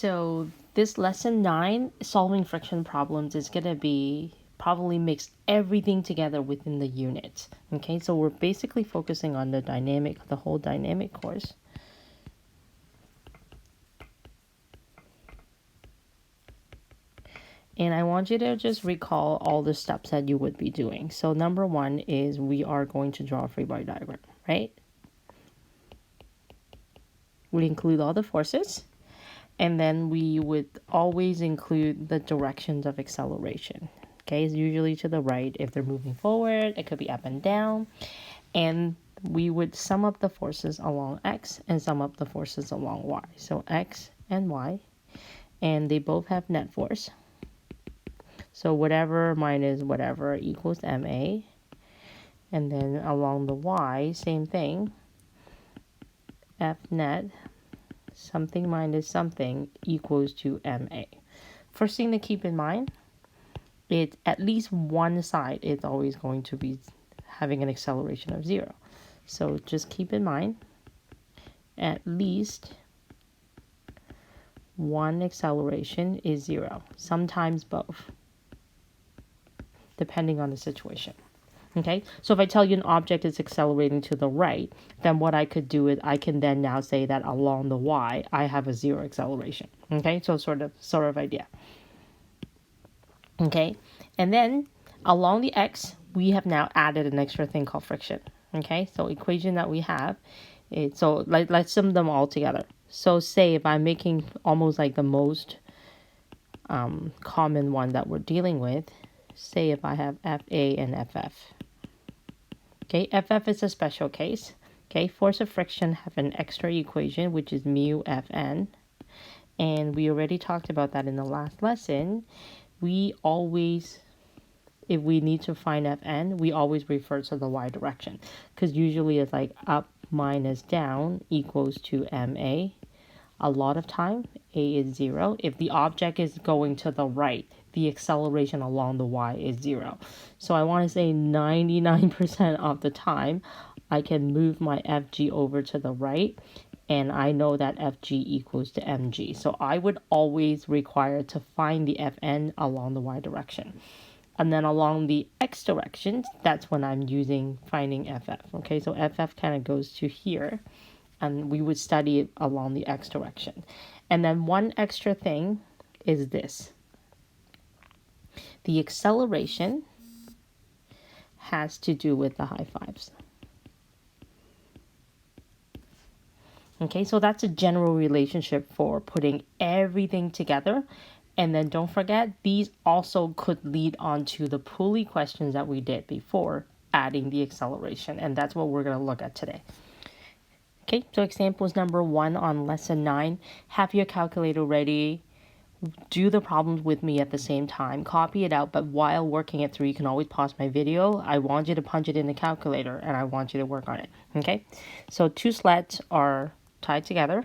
So this lesson 9, solving friction problems, is going to be probably mix everything together within the unit. Okay, so we're basically focusing on the whole dynamic course. And I want you to just recall all the steps that you would be doing. So number 1 is we are going to draw a free body diagram, right? We include all the forces. And then we would always include the directions of acceleration. Okay, it's usually to the right. If they're moving forward, it could be up and down. And we would sum up the forces along x and sum up the forces along y. So x and y. And they both have net force. So whatever minus whatever equals ma. And then along the y, same thing. F net something minus something equals to ma. First thing to keep in mind, it's at least one side is always going to be having an acceleration of 0. So just keep in mind, at least one acceleration is 0. Sometimes both, depending on the situation. Okay, so if I tell you an object is accelerating to the right, then what I could do is I can then now say that along the y, I have a 0 acceleration. Okay, so sort of idea. Okay, and then along the x, we have now added an extra thing called friction. Okay, so equation that we have, so let's sum them all together. So say if I'm making almost like the most common one that we're dealing with, say if I have FA and FF. Okay, FF is a special case. Okay, force of friction have an extra equation, which is mu Fn. And we already talked about that in the last lesson. We always, if we need to find Fn, we always refer to the y direction. Because usually it's like up minus down equals to ma. A lot of time, a is 0. If the object is going to the right, the acceleration along the y is 0. So I want to say 99% of the time, I can move my fg over to the right, and I know that fg equals to mg. So I would always require to find the fn along the y direction. And then along the x direction, that's when I'm finding ff. Okay, so ff kind of goes to here, and we would study it along the x direction. And then one extra thing is this. The acceleration has to do with the high fives. Okay, so that's a general relationship for putting everything together. And then don't forget, these also could lead on to the pulley questions that we did before, adding the acceleration. And that's what we're going to look at today. Okay, so examples number 1 on lesson 9. Have your calculator ready. Do the problems with me at the same time. Copy it out, but while working it through, you can always pause my video. I want you to punch it in the calculator, and I want you to work on it. Okay, so 2 sleds are tied together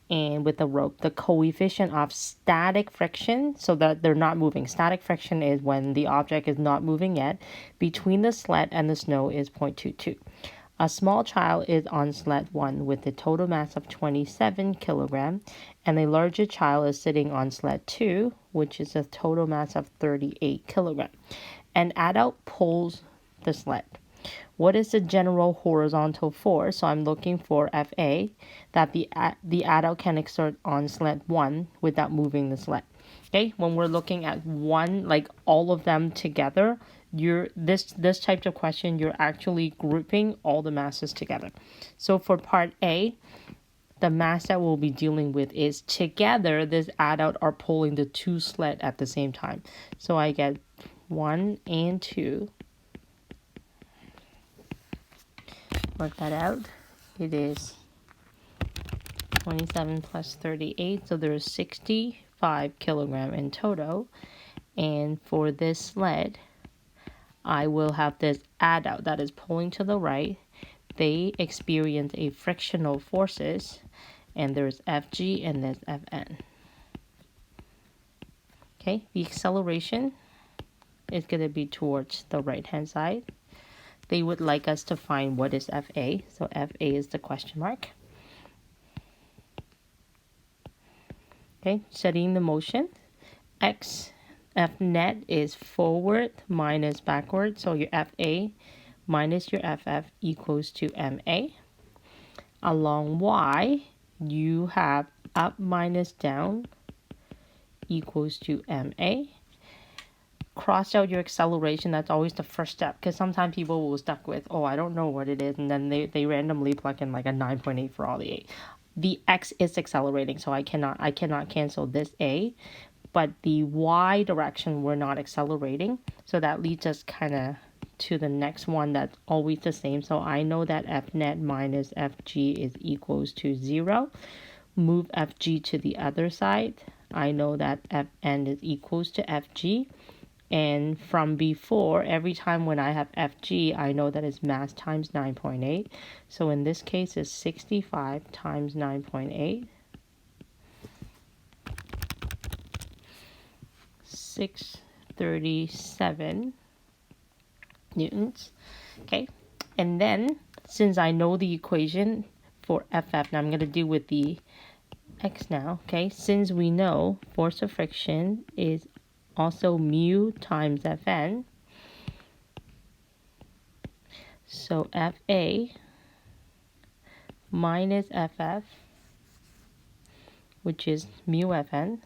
and with a rope. The coefficient of static friction, so that they're not moving. Static friction is when the object is not moving yet, between the sled and the snow is 0.22. A small child is on sled 1 with a total mass of 27 kilogram, and a larger child is sitting on sled 2, which is a total mass of 38 kilogram. An adult pulls the sled. What is the general horizontal force? So I'm looking for Fa, that the adult can exert on sled 1 without moving the sled. Okay, when we're looking at one, like all of them together, this type of question, you're actually grouping all the masses together. So for part A, the mass that we'll be dealing with is together, this adult are pulling the 2 sled at the same time. So I get 1 and 2. Work that out. It is 27 plus 38, so there's 65 kilogram in total. And for this sled, I will have this adult that is pulling to the right. They experience a frictional forces, and there's Fg and there's Fn. Okay, the acceleration is going to be towards the right-hand side. They would like us to find what is Fa, so Fa is the question mark. Okay, studying the motion. F net is forward minus backward. So your FA minus your FF equals to MA. Along Y, you have up minus down equals to MA. Cross out your acceleration. That's always the first step, because sometimes people will stuck with, oh, I don't know what it is, and then they randomly plug in like a 9.8 for all the A. The X is accelerating, so I cannot cancel this A, but the Y direction we're not accelerating, so that leads us kind of to the next one that's always the same. So I know that F net minus FG is equals to 0. Move FG to the other side. I know that Fn is equals to FG. And from before, every time when I have FG, I know that it's mass times 9.8. So in this case, it's 65 times 9.8. 637 newtons. Okay. And then, since I know the equation for FF, now I'm going to deal with the X now. Okay. Since we know force of friction is also mu times Fn. So Fa minus Ff, which is mu Fn.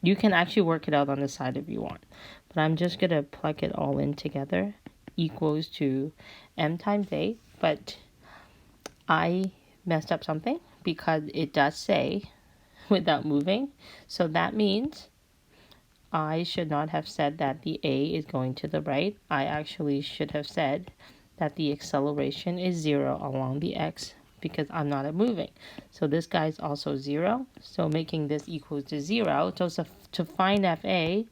You can actually work it out on the side if you want. But I'm just going to plug it all in together. Equals to m times a. But I messed up something because it does say without moving. So that means I should not have said that the A is going to the right. I actually should have said that the acceleration is 0 along the X, because I'm not moving. So this guy is also 0. So making this equals to 0. So to find FA,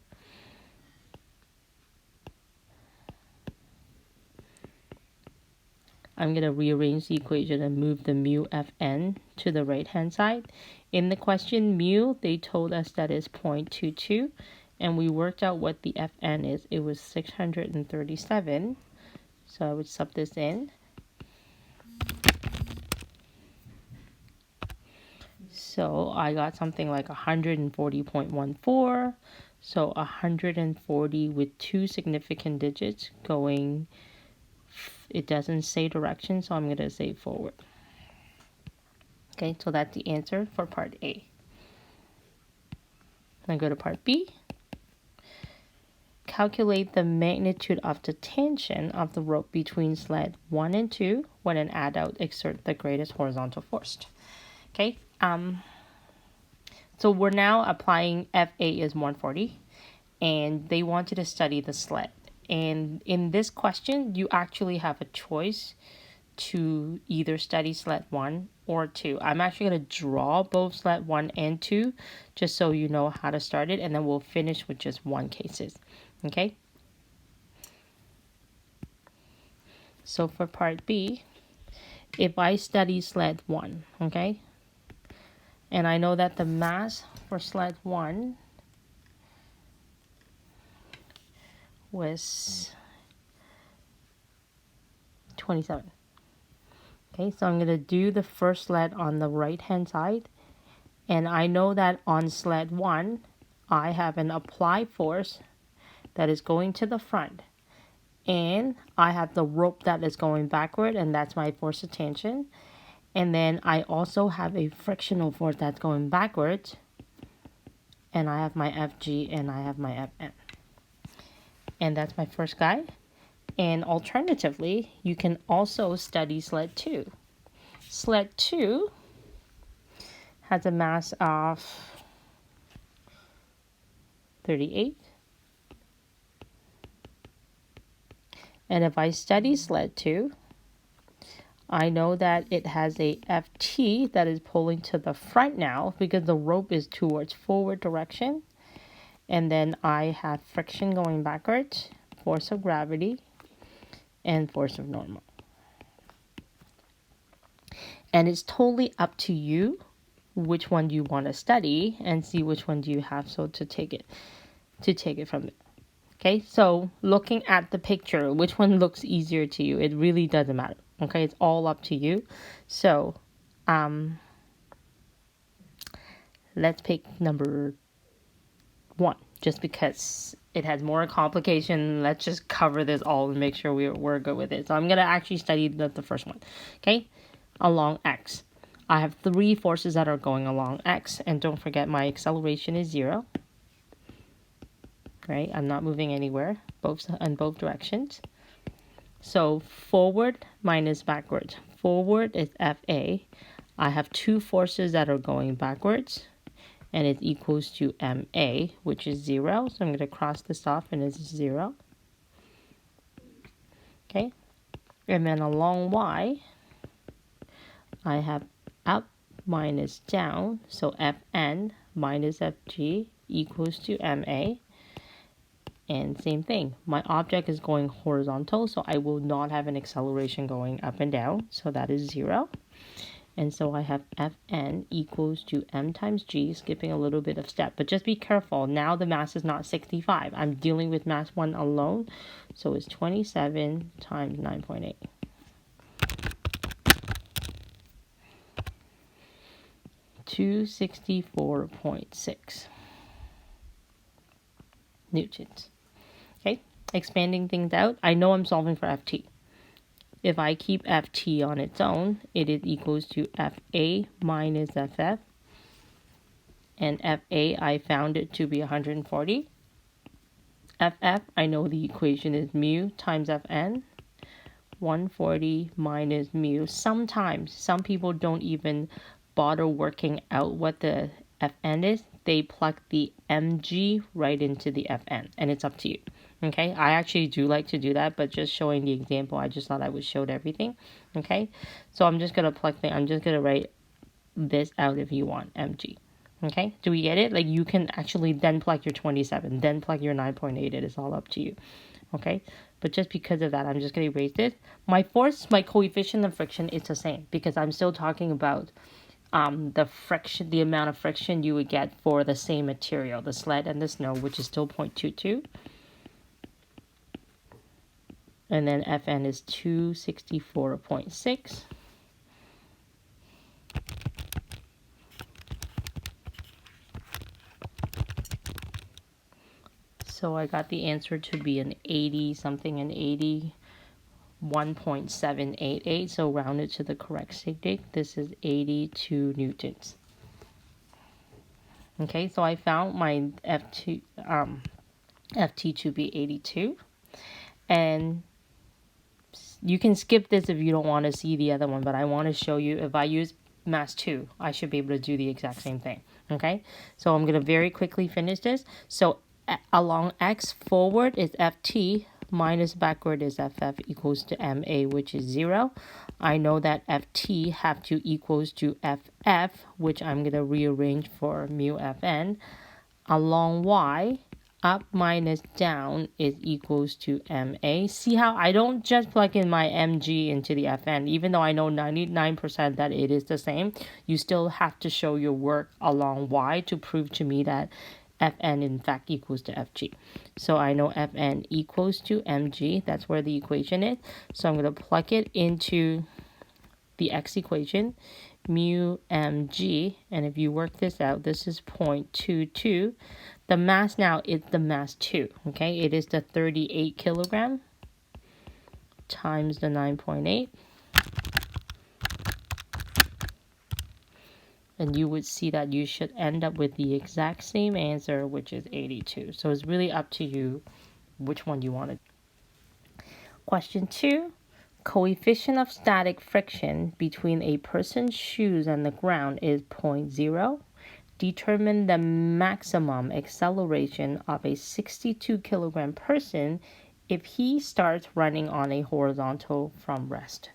I'm going to rearrange the equation and move the mu Fn to the right hand side. In the question mu, they told us that is 0.22. And we worked out what the Fn is. It was 637. So I would sub this in. So I got something like 140.14. So 140 with two significant digits going, it doesn't say direction, so I'm going to say forward. Okay, so that's the answer for part A. Now go to part B. Calculate the magnitude of the tension of the rope between sled 1 and 2 when an adult exerts the greatest horizontal force. Okay, so we're now applying FA is 140, and they wanted to study the sled. And in this question, you actually have a choice to either study sled 1 or 2. I'm actually going to draw both sled 1 and 2 just so you know how to start it, and then we'll finish with just one cases. Okay? So for part B, if I study sled 1, okay? And I know that the mass for sled 1 was 27. Okay, so I'm going to do the first sled on the right hand side. And I know that on sled 1, I have an applied force that is going to the front. And I have the rope that is going backward, and that's my force of tension. And then I also have a frictional force that's going backwards. And I have my FG and I have my Fn. And that's my first guy. And alternatively, you can also study sled 2. Sled 2 has a mass of 38. And if I study sled 2, I know that it has a FT that is pulling to the front now because the rope is towards forward direction. And then I have friction going backwards, force of gravity, and force of normal. And it's totally up to you which one do you want to study and see which one do you have so to take it from there. Okay, so looking at the picture, which one looks easier to you? It really doesn't matter. Okay, it's all up to you. So let's pick number 1, just because it has more complication. Let's just cover this all and make sure we're good with it. So I'm going to actually study the first one. Okay, along x. I have 3 forces that are going along x, and don't forget my acceleration is 0. Right, I'm not moving anywhere, in both directions. So forward minus backwards. Forward is FA. I have 2 forces that are going backwards, and it equals to MA, which is 0. So I'm going to cross this off, and it's 0. Okay, and then along Y, I have up minus down, so Fn minus Fg equals to MA. And same thing, my object is going horizontal, so I will not have an acceleration going up and down, so that is 0. And so I have Fn equals to m times g, skipping a little bit of step. But just be careful, now the mass is not 65. I'm dealing with mass 1 alone, so it's 27 times 9.8. $264.6 newtons. Okay, expanding things out, I know I'm solving for Ft. If I keep Ft on its own, it is equals to Fa minus Ff. And Fa, I found it to be 140. Ff, I know the equation is mu times Fn. 140 minus mu. Sometimes, some people don't even bother working out what the Fn is. They plug the mg right into the Fn, and it's up to you. Okay, I actually do like to do that, but just showing the example, I just thought I would show everything. Okay, so I'm just going to I'm just going to write this out if you want, mg. Okay, do we get it? Like, you can actually then plug your 27, then plug your 9.8, it is all up to you. Okay, but just because of that, I'm just going to erase this. My force, my coefficient of friction is the same, because I'm still talking about the friction, the amount of friction you would get for the same material, the sled and the snow, which is still 0.22. And then Fn is 264.6. So I got the answer to be an 80 something, an 81.788. So rounded to the correct sig. This is 82 newtons. Okay, so I found my Ft to be 82. And you can skip this if you don't want to see the other one, but I want to show you if I use mass 2, I should be able to do the exact same thing. Okay, so I'm going to very quickly finish this. So along x, forward is Ft minus backward is Ff equals to Ma, which is 0. I know that Ft have to equals to Ff, which I'm going to rearrange for mu Fn. Along y, up minus down is equals to Ma. See how I don't just plug in my mg into the Fn, even though I know 99% that it is the same. You still have to show your work along y to prove to me that Fn in fact equals to Fg. So I know Fn equals to mg. That's where the equation is. So I'm going to plug it into the x equation, mu mg, and if you work this out, this is 0.22. The mass now is the mass 2, okay? It is the 38 kilogram times the 9.8. And you would see that you should end up with the exact same answer, which is 82. So it's really up to you which one you want to. Question 2. Coefficient of static friction between a person's shoes and the ground is 0.0. Determine the maximum acceleration of a 62 kilogram person if he starts running on a horizontal from rest.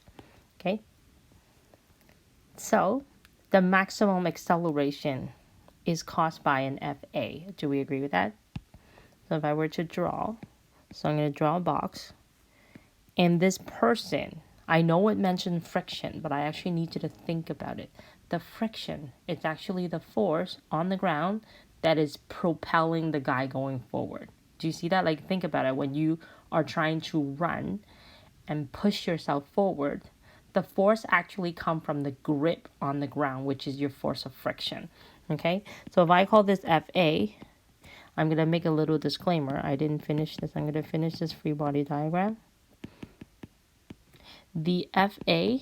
Okay? So, the maximum acceleration is caused by an Fa. Do we agree with that? So if I were to draw, so I'm going to draw a box. And this person, I know it mentioned friction, but I actually need you to think about it. The friction, it's actually the force on the ground that is propelling the guy going forward. Do you see that? Like, think about it. When you are trying to run and push yourself forward, the force actually comes from the grip on the ground, which is your force of friction. Okay? So if I call this Fa, I'm going to make a little disclaimer. I didn't finish this. I'm going to finish this free body diagram. The FA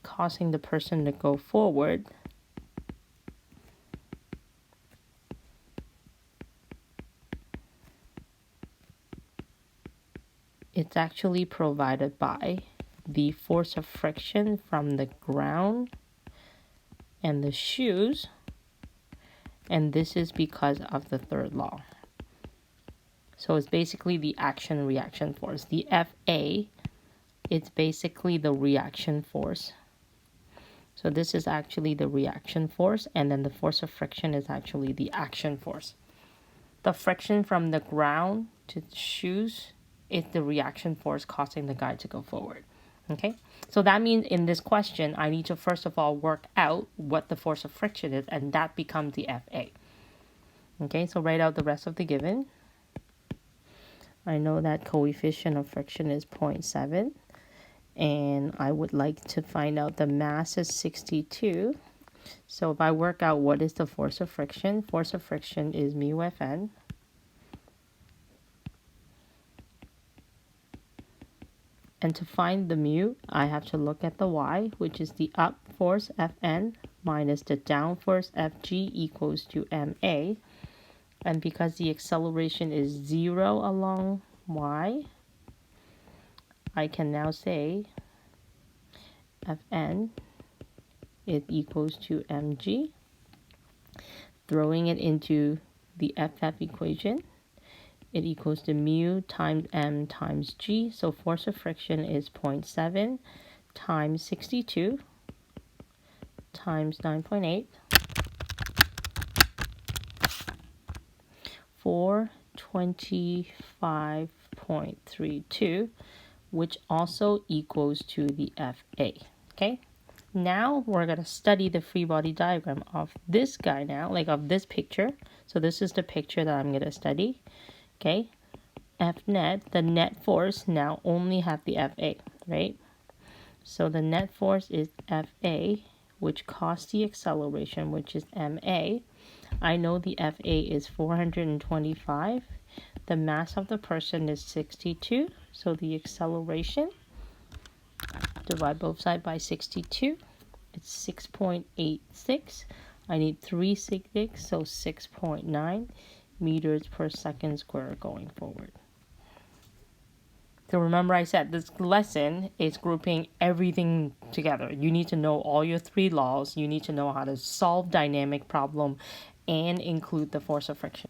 causing the person to go forward it's actually provided by the force of friction from the ground and the shoes, and this is because of the third law. So it's basically the action-reaction force. The FA, it's basically the reaction force. So this is actually the reaction force, and then the force of friction is actually the action force. The friction from the ground to the shoes is the reaction force causing the guy to go forward. Okay, so that means in this question, I need to first of all work out what the force of friction is, and that becomes the FA. Okay, so write out the rest of the given. I know that coefficient of friction is 0.7, and I would like to find out the mass is 62. So if I work out what is the force of friction is mu Fn. And to find the mu, I have to look at the y, which is the up force Fn minus the down force Fg equals to ma. And because the acceleration is 0 along y, I can now say Fn is equals to mg. Throwing it into the FF equation, it equals to mu times m times g. So force of friction is 0.7 times 62 times 9.8 for 25.32, which also equals to the FA. Okay, now we're going to study the free body diagram of this guy now, like of this picture. So this is the picture that I'm going to study. Okay, F net, the net force now only have the FA, right? So the net force is FA, which caused the acceleration, which is MA. I know the FA is 425. The mass of the person is 62. So the acceleration, divide both sides by 62. It's 6.86. I need 3 sig, so 6.9 meters per second square going forward. So remember I said this lesson is grouping everything together. You need to know all your 3 laws. You need to know how to solve dynamic problem and include the force of friction.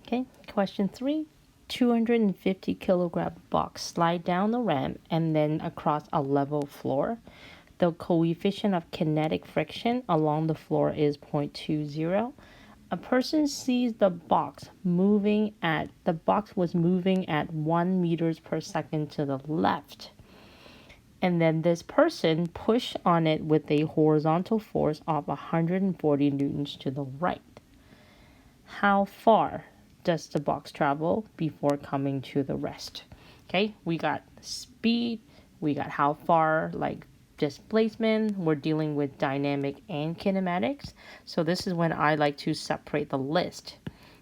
Okay, question 3. 250 kilogram box slide down the ramp and then across a level floor. The coefficient of kinetic friction along the floor is 0.20. A person sees the box was moving at 1 meters per second to the left. And then this person pushed on it with a horizontal force of 140 newtons to the right. How far does the box travel before coming to the rest? Okay, we got speed, we got how far, like displacement. We're dealing with dynamic and kinematics. So this is when I like to separate the list.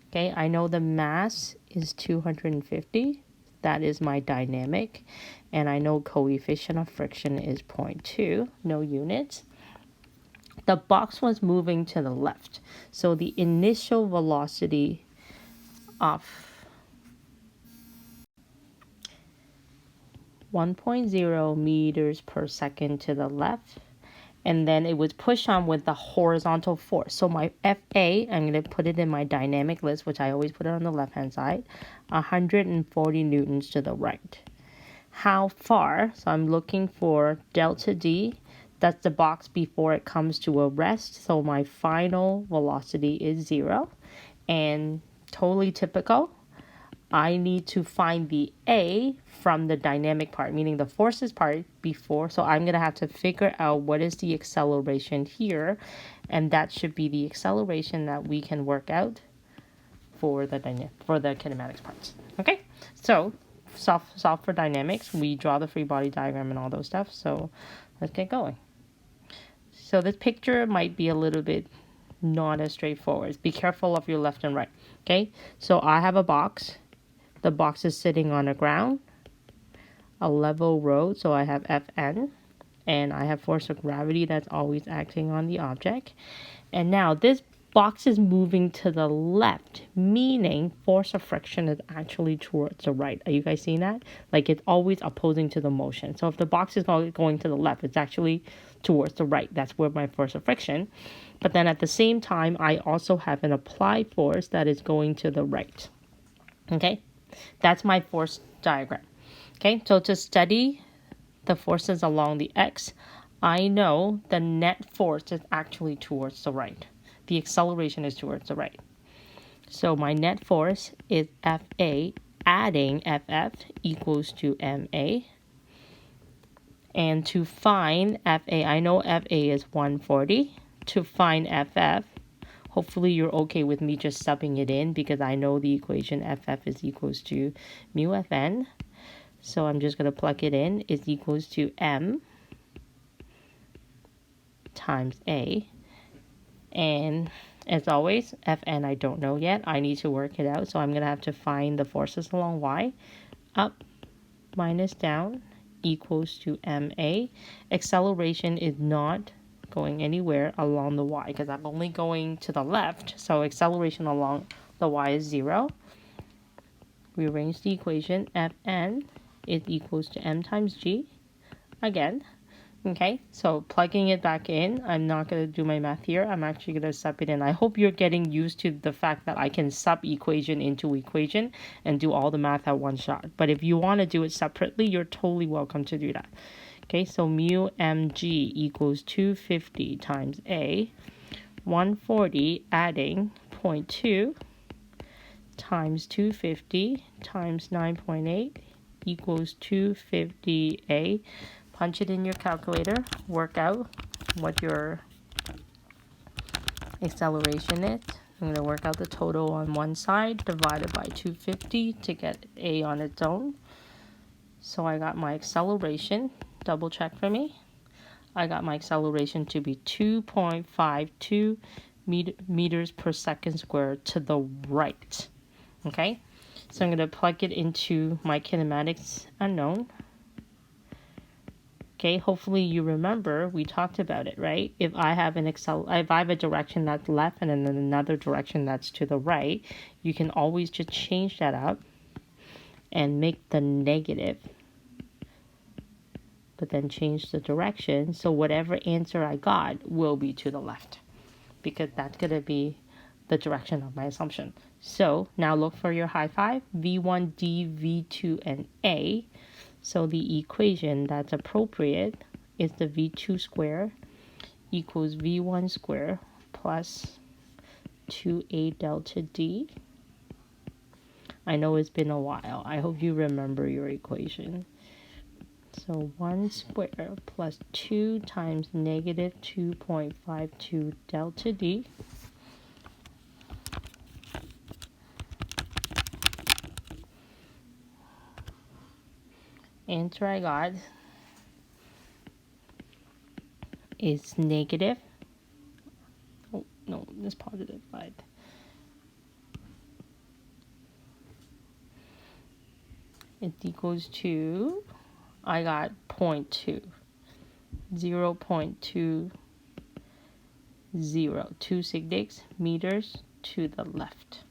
Okay, I know the mass is 250. That is my dynamic. And I know coefficient of friction is 0.2, no units. The box was moving to the left. So the initial velocity of 1.0 meters per second to the left, and then it was pushed on with the horizontal force. So my FA, I'm going to put it in my dynamic list, which I always put it on the left-hand side, 140 newtons to the right. How far? So I'm looking for delta D. That's the box before it comes to a rest. So my final velocity is 0. And totally typical, I need to find the A from the dynamic part, meaning the forces part before. So I'm going to have to figure out what is the acceleration here. And that should be the acceleration that we can work out for the kinematics parts. Okay, so solve for dynamics. We draw the free body diagram and all those stuff. So let's get going. So this picture might be a little bit not as straightforward. Be careful of your left and right. Okay, so I have a box. The box is sitting on the ground, a level road, so I have Fn, and I have force of gravity that's always acting on the object. And now this box is moving to the left, meaning force of friction is actually towards the right. Are you guys seeing that? Like it's always opposing to the motion. So if the box is going to the left, it's actually towards the right. That's where my force of friction. But then at the same time, I also have an applied force that is going to the right. Okay, that's my force diagram. Okay, so to study the forces along the x, I know the net force is actually towards the right. The acceleration is towards the right. So my net force is Fa adding Ff equals to Ma. And to find Fa, I know Fa is 140. To find Ff, hopefully you're okay with me just subbing it in because I know the equation Ff is equals to mu Fn. So I'm just going to plug it in. Is equals to m times A. And as always, Fn I don't know yet. I need to work it out. So I'm going to have to find the forces along y. Up minus down equals to ma. Acceleration is not going anywhere along the y because I'm only going to the left. So acceleration along the y is 0. Rearrange the equation. Fn is equals to m times g. Again. Okay, so plugging it back in, I'm not going to do my math here. I'm actually going to sub it in. I hope you're getting used to the fact that I can sub equation into equation and do all the math at one shot. But if you want to do it separately, you're totally welcome to do that. Okay, so mu mg equals 250 times A, 140 adding 0.2 times 250 times 9.8 equals 250A. Punch it in your calculator, work out what your acceleration is. I'm going to work out the total on one side, divided by 250 to get A on its own. So I got my acceleration, double check for me. I got my acceleration to be 2.52 meters per second squared to the right. Okay, so I'm going to plug it into my kinematics unknown. Okay, hopefully you remember we talked about it, right? If I have a direction that's left and then another direction that's to the right, you can always just change that up and make the negative, but then change the direction. So whatever answer I got will be to the left because that's going to be the direction of my assumption. So now look for your high five, V1, D, V2, and A. So the equation that's appropriate is the V2 square equals V1 square plus 2A delta D. I know it's been a while. I hope you remember your equation. So 1 square plus 2 times negative 2.52 delta D. Answer I got is negative. Oh, no, it's positive 5. It equals to, I got 0.2. 0.20, 2 sig meters to the left.